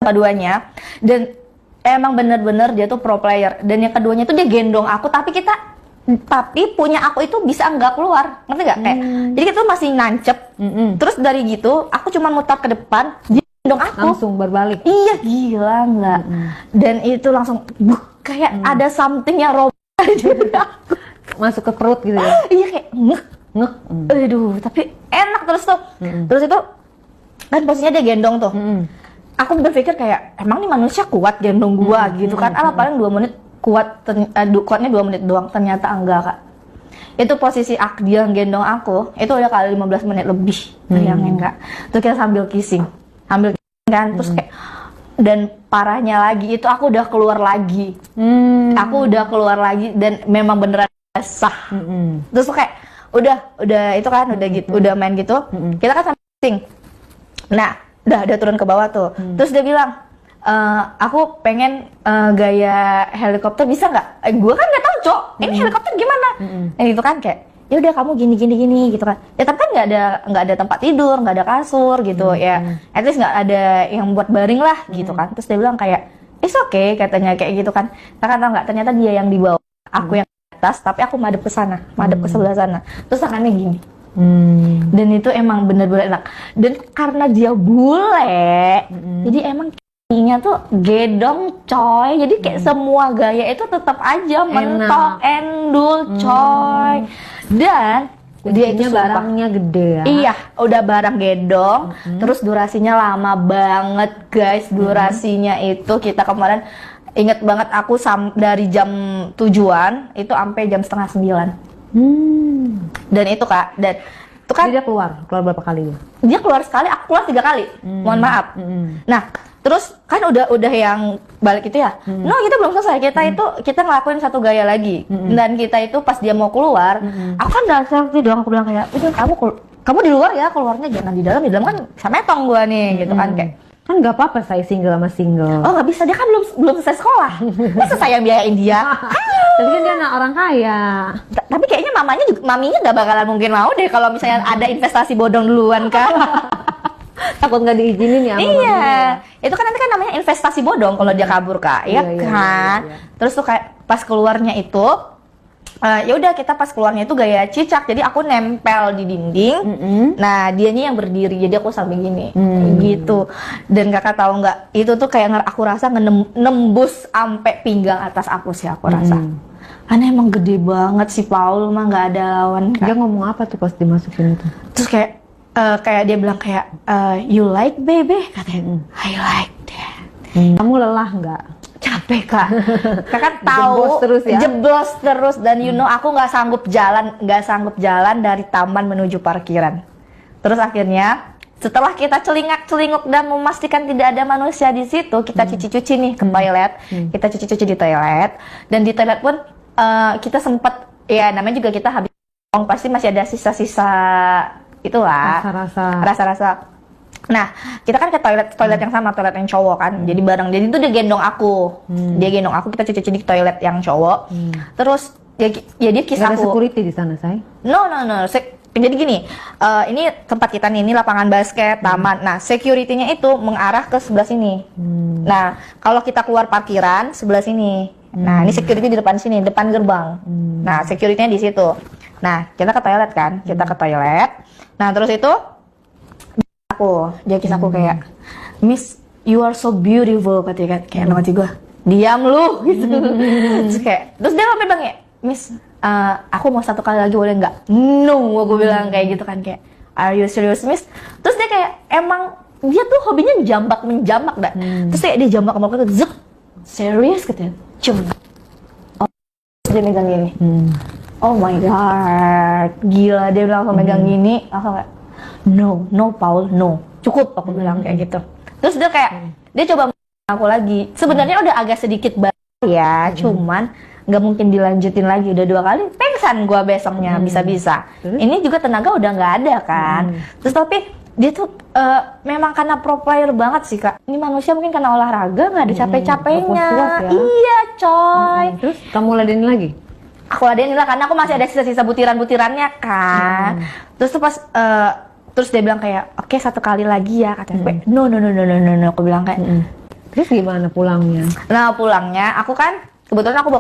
keduanya. Dan emang bener-bener dia tuh pro player. Dan yang keduanya tuh dia gendong aku, tapi punya aku itu bisa nggak keluar, ngerti nggak? Kayak jadi kita tuh masih nancep. Terus dari gitu aku cuma mutar ke depan, dia gendong aku langsung berbalik. Iya, gila nggak? Dan itu langsung kayak ada something yang robek masuk ke perut gitu ya. Iya, kayak ngek. Aduh, tapi enak terus tuh. Terus itu kan posisinya dia gendong tuh. Aku berpikir kayak emang nih manusia kuat gendong gua gitu kan. Paling 2 menit kuatnya 2 menit doang. Ternyata enggak, Kak. Itu posisi dia gendong aku itu udah kali 15 menit lebih. Bayangin, Kak. Terus kita sambil kissing kan. Terus kayak, dan parahnya lagi itu aku udah keluar lagi. Aku udah keluar lagi dan memang beneran sah. Terus kayak udah itu kan udah gitu, udah main gitu. Kita kan sambil kissing. Nah, udah turun ke bawah tuh. Terus dia bilang, aku pengen gaya helikopter, bisa nggak? Gue kan nggak tahu, Cok. Ini helikopter gimana? Itu kan kayak, ya udah kamu gini gitu kan. Ya tapi kan nggak ada tempat tidur, nggak ada kasur gitu ya. At least nggak ada yang buat baring lah gitu kan. Terus dia bilang kayak, it's okay katanya kayak gitu kan. Kakak tahu nggak? Ternyata dia yang di bawah, aku yang di atas, tapi aku madep ke sana, madep ke sebelah sana. Terus tangannya gini. Dan itu emang bener-bener enak. Dan karena dia bule, jadi emang kakinya tuh gedong, coy. Jadi kayak semua gaya itu tetap aja mentok, endul, coy. Dan dia itu barangnya gede ya. Iya, udah barang gedong. Terus durasinya lama banget, guys. Durasinya itu kita kemarin inget banget, aku dari jam 7-an itu sampai jam setengah 9. Dan itu, Kak, dan itu kan dia keluar berapa kali? Dia keluar sekali, aku keluar 3 kali. Mohon maaf. Nah, terus kan udah yang balik itu ya. No, kita belum selesai. Kita ngelakuin satu gaya lagi. Dan kita itu pas dia mau keluar, aku kan udah selfie doang, aku bilang kayak, udah kamu di luar ya, keluarnya jangan di dalam kan sametong gua nih gitu kan kayak. Kan nggak apa-apa saya single sama single. Oh, nggak bisa, dia kan belum selesai sekolah. Masa saya yang biayain dia? Tapi kan dia anak orang kaya. Tapi kayaknya maminya nggak bakalan mungkin mau deh kalau misalnya ada investasi bodong duluan kan. Takut nggak diizinin ya? Iya, itu kan nanti kan namanya investasi bodong kalau dia kabur, Kak, ya kan. Iya. Terus tuh kayak pas keluarnya itu, ya udah kita pas keluarnya itu gaya cicak, jadi aku nempel di dinding. Nah, dianya yang berdiri, jadi aku sambil gini, gitu. Dan Kakak tahu nggak, itu tuh kayak aku rasa nembus sampai pinggang atas aku sih, aku rasa. Karena emang gede banget si Paul mah, nggak ada lawan, Kak. Dia ngomong apa tuh pas dimasukin itu? Terus kayak dia bilang kayak, you like baby? Katanya, I like that. Kamu lelah nggak? Capek, Kak. Kakak tahu, jeblos terus dan aku nggak sanggup jalan dari taman menuju parkiran. Terus akhirnya setelah kita celingak-celinguk dan memastikan tidak ada manusia di situ, kita cuci-cuci nih ke toilet. Kita cuci-cuci di toilet, dan di toilet pun kita sempat, ya namanya juga kita habis pasti masih ada sisa-sisa itulah rasa-rasa. Nah, kita kan ke toilet yang sama, toilet yang cowok kan. Jadi itu dia gendong aku. Dia gendong aku, kita cuci-cuci di toilet yang cowok. Terus ya dia kiss aku. Ada security di sana, say? No. Jadi gini, ini tempat kita nih, ini lapangan basket, taman. Nah, security-nya itu mengarah ke sebelah sini. Nah, kalau kita keluar parkiran sebelah sini. Nah, ini security di depan sini, depan gerbang. Nah, security-nya di situ. Nah, kita ke toilet kan? Kita ke toilet. Nah, terus itu dia kisah aku kayak, Miss, you are so beautiful, katanya kayak nama gue, diam lu gitu. Terus dia sampai bilang ya, Miss, aku mau 1 kali lagi boleh nggak? No, gue bilang kayak gitu kan, kayak, are you serious, Miss? Terus dia kayak, emang dia tuh hobinya menjambak dah. Terus kayak dia jambak sama aku tuh, zek, serius katanya, dia megang gini. Oh my god, gila, dia bilang aku megang gini, aku kayak, no Paul, no, cukup, aku bilang kayak gitu. Terus dia kayak, dia coba aku lagi. Sebenarnya udah agak sedikit ya, cuman nggak mungkin dilanjutin lagi. Udah 2 kali, pengsan gua besoknya bisa-bisa. Ini juga tenaga udah nggak ada kan. Terus tapi dia tuh memang karena pro player banget sih, Kak. Ini manusia mungkin karena olahraga nggak ada capek-capeknya. Ya? Iya, coy. Terus kamu ladenin lagi? Aku ladenin lah, karena aku masih ada sisa-sisa butiran-butirannya kan. Terus tuh pas terus dia bilang kayak, oke, 1 kali lagi ya, katanya. No, aku bilang kayak, Terus gimana pulangnya? Nah pulangnya aku kan kebetulan aku bawa